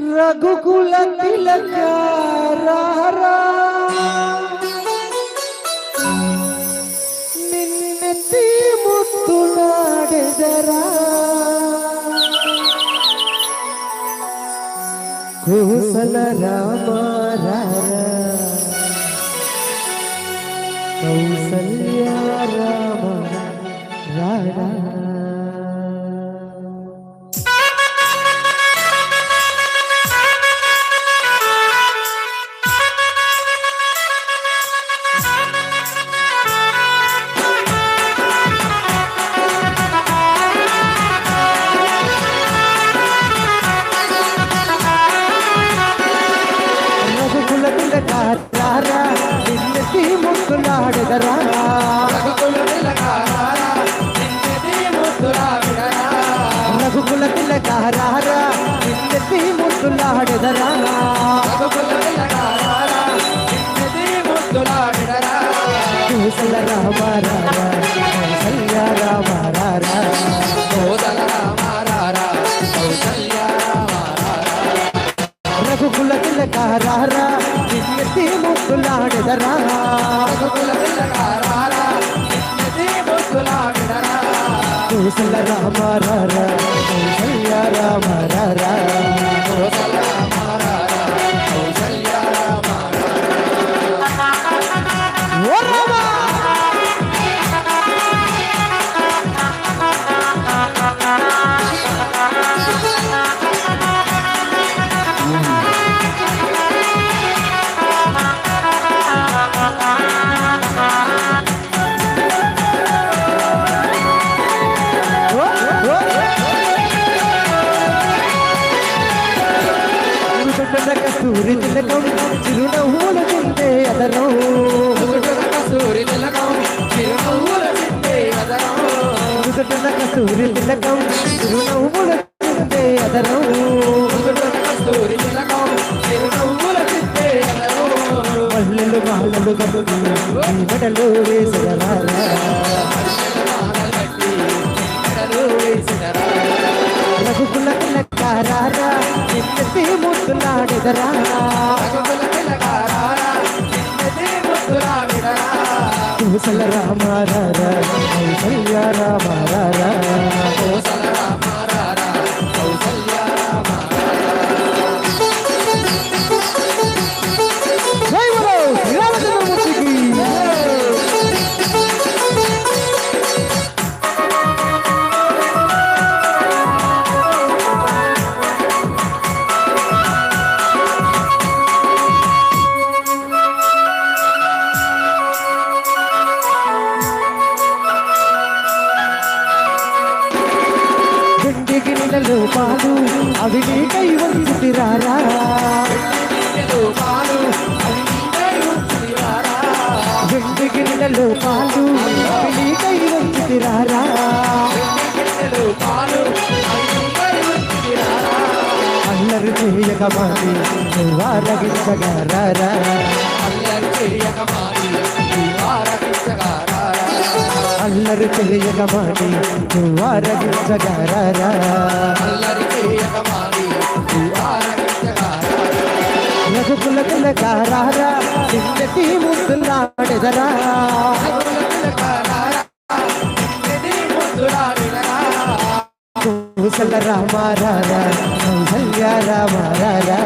రఘుకుల తిలక రారా నిన్నెత్తి ముద్దులాడెదరా కోసల రామ రారా కౌసల్య రామ రారా నిన్నెత్తి ముద్దులాడెదరా రఘుకుల తిలకారా నిన్నెత్తి ముద్దులాడెదరా కోసల రామ రారా కౌసల్య రామ రారా రఘుకుల తిలకారా నిన్నెత్తి ముద్దులాడెదరా కోసల రామ రారా కౌసల్య రామ రారా కస్తూరి తిలకం చిరునవ్వులు తింటే అదరం కస్తూరి తిలకం చిరునవ్వులు తింటే అదరం కస్తూరి తిలకం చిరునవ్వులు తింటే అదరం కస్తూరి తిలకం చిరునవ్వులు తింటే అదరం మల్లెలు మాలలు కట్టుకు మెడలు వేసినరా రఘుకుల తిలకారా నిన్నెత్తి ముద్దులాడెదరా కోసల రామ రారా కౌసల్య రామ రారా పాలు అవి నీకై వంచుతిరారా వెండి గిన్నెలో పాలు అవి నీకై వంచుతిరారా అల్లరి చేయకమాని వారగించగారా అల్లరి చేయకమాని వారగించగారా రఘుకుల తిలకారా నిన్నెత్తి ముద్దులాడెదరా కోసల రామ రారా కౌసల్య రామ రారా